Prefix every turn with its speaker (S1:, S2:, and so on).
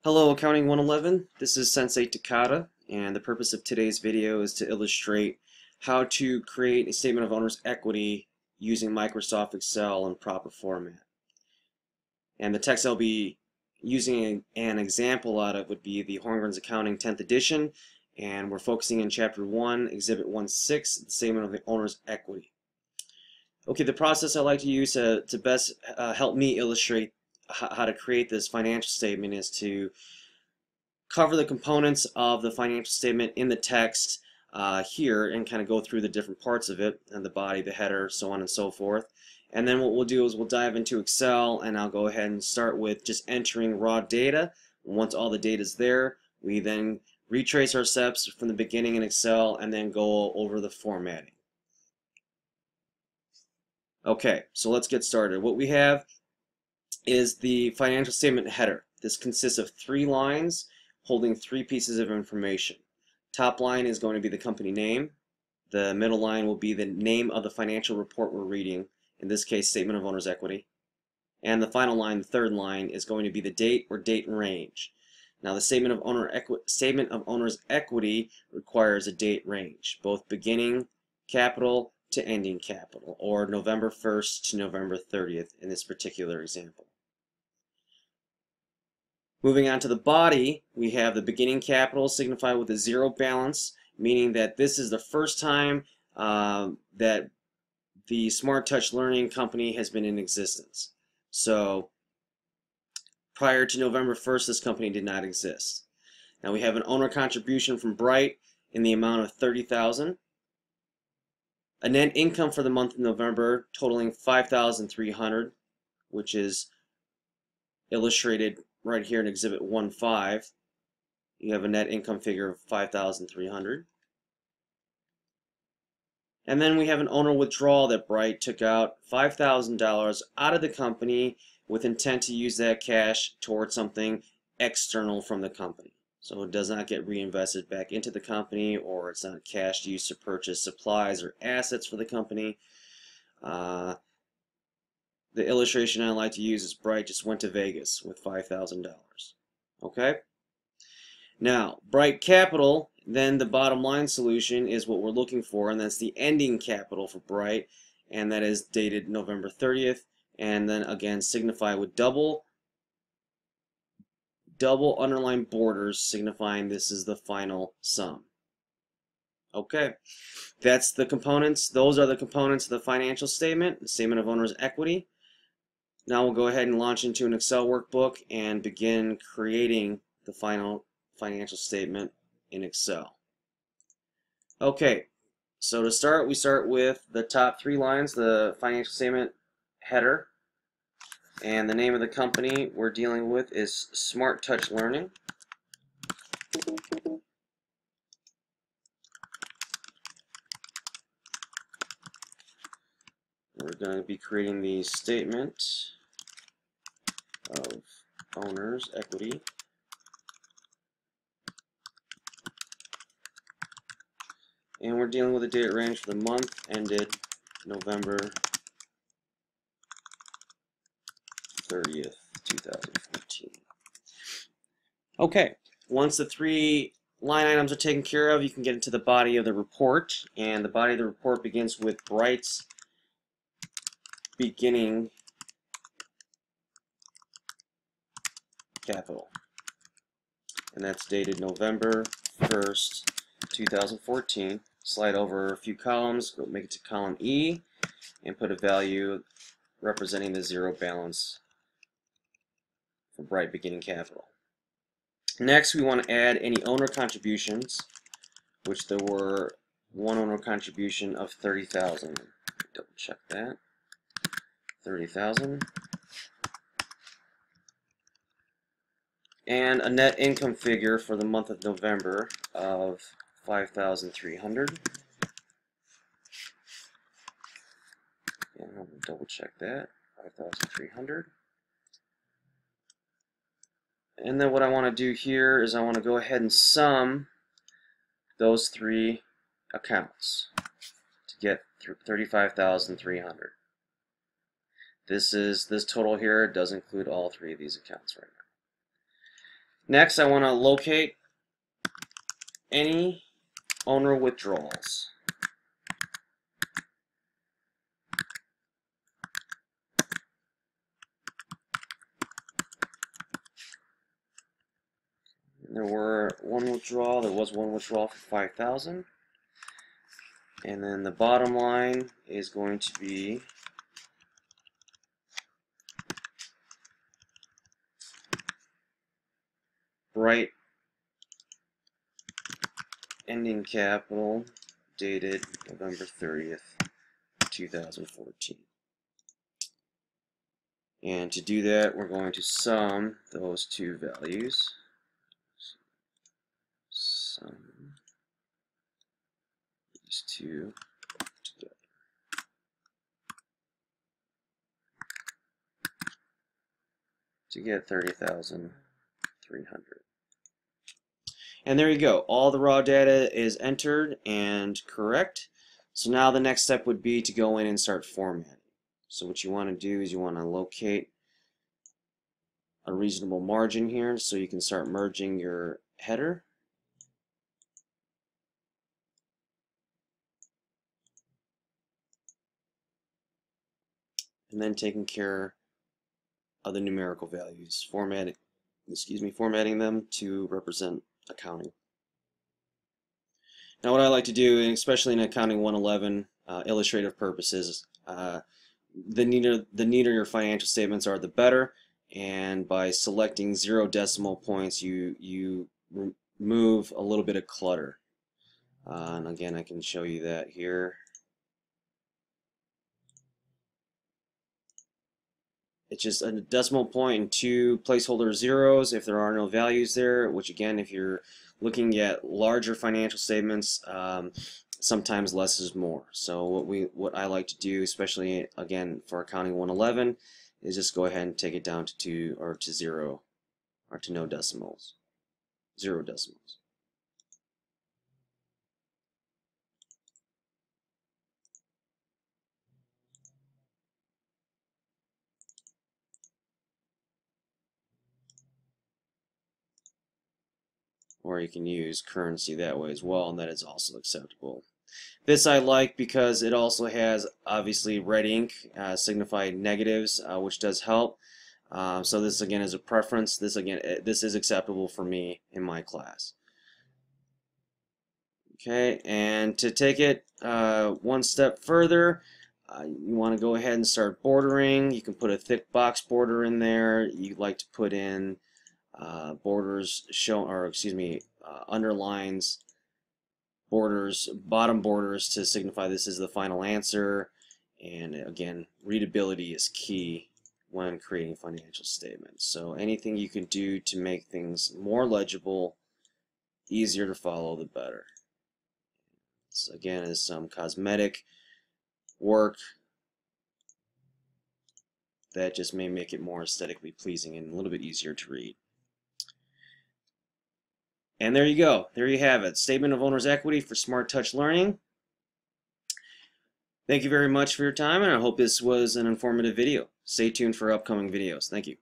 S1: Hello Accounting 111, this is Sensei Takata, and the purpose of today's video is to illustrate how to create a statement of owner's equity using Microsoft Excel in proper format. And the text I'll be using an example out of would be the Holmgren's Accounting 10th edition, and we're focusing in Chapter 1, Exhibit 1.6, the statement of the owner's equity. Okay, the process I like to use to best help me illustrate how to create this financial statement is to cover the components of the financial statement in the text here and kind of go through the different parts of it, and the body, the header, so on and so forth. And then what we'll do is we'll dive into Excel, and I'll go ahead and start with just entering raw data. Once all the data is there, we then retrace our steps from the beginning in Excel and then go over the formatting. Okay, so let's get started. What we have is the financial statement header. This consists of 3 lines holding 3 pieces of information. Top line is going to be the company name. The middle line will be the name of the financial report we're reading, in this case statement of owner's equity. And the final line, the third line, is going to be the date or date and range. Now the statement of owner's equity requires a date range, both beginning capital to ending capital, or November 1st to November 30th in this particular example. Moving on to the body, we have the beginning capital signified with a 0 balance, meaning that this is the first time that the Smart Touch Learning Company has been in existence. So prior to November 1st, this company did not exist. Now we have an owner contribution from Bright in the amount of $30,000. A net income for the month of November totaling $5,300, which is illustrated right here in Exhibit 1.5. You have a net income figure of $5,300. And then we have an owner withdrawal that Bright took out $5,000 out of the company with intent to use that cash towards something external from the company. So it does not get reinvested back into the company, or it's not cash used to purchase supplies or assets for the company. The illustration I like to use is Bright just went to Vegas with $5,000. Okay? Now, Bright Capital, then the bottom line solution is what we're looking for, and that's the ending capital for Bright, and that is dated November 30th, and then again signified with double underlined borders signifying this is the final sum. Okay, that's the components. Those are the components of the financial statement, the statement of owner's equity. Now we'll go ahead and launch into an Excel workbook and begin creating the final financial statement in Excel. Okay, so to start, we start with the top 3 lines, the financial statement header, and the name of the company we're dealing with is Smart Touch Learning. We're going to be creating the statement of owner's equity. And we're dealing with a date range for the month ended November 30th, 2014. Okay, once the 3 line items are taken care of, you can get into the body of the report. And the body of the report begins with Bright's beginning capital. And that's dated November 1st, 2014. Slide over a few columns, go make it to column E, and put a value representing the 0 balance for Bright beginning capital. Next, we want to add any owner contributions, which there were one owner contribution of $30,000. Double check that. $30,000. And a net income figure for the month of November of $5,300. And I'll double check that. $5,300. And then what I want to do here is I want to go ahead and sum those 3 accounts to get $35,300. This total here does include all 3 of these accounts right Next, I want to locate any owner withdrawals. There was one withdrawal for 5,000. And then the bottom line is going to be Bright ending capital dated November 30th, 2014. And to do that, we're going to sum those two values. Sum these two together. To get 30,300. And there you go. All the raw data is entered and correct. So now the next step would be to go in and start formatting. So what you want to do is you want to locate a reasonable margin here so you can start merging your header. And then taking care of the numerical values, formatting them to represent accounting. Now what I like to do, and especially in Accounting 111 illustrative purposes, the neater your financial statements are, the better. And by selecting 0 decimal points, you remove a little bit of clutter. And again, I can show you that here. It's just a decimal point and 2 placeholder zeros if there are no values there, which again, if you're looking at larger financial statements, sometimes less is more. So what I like to do, especially again for Accounting 111, is just go ahead and take it down to 2 or to 0 or to no decimals. 0 decimals. Or you can use currency that way as well, and that is also acceptable. This I like because it also has obviously red ink signify negatives, which does help. So this again is a preference. This is acceptable for me in my class. Okay, and to take it one step further, you want to go ahead and start bordering. You can put a thick box border in there. You'd like to put in borders underlines, borders, bottom borders to signify this is the final answer. And again, readability is key when creating financial statements. So anything you can do to make things more legible, easier to follow, the better. This again is some cosmetic work that just may make it more aesthetically pleasing and a little bit easier to read. And there you go. There you have it. Statement of Owner's Equity for Smart Touch Learning. Thank you very much for your time, and I hope this was an informative video. Stay tuned for upcoming videos. Thank you.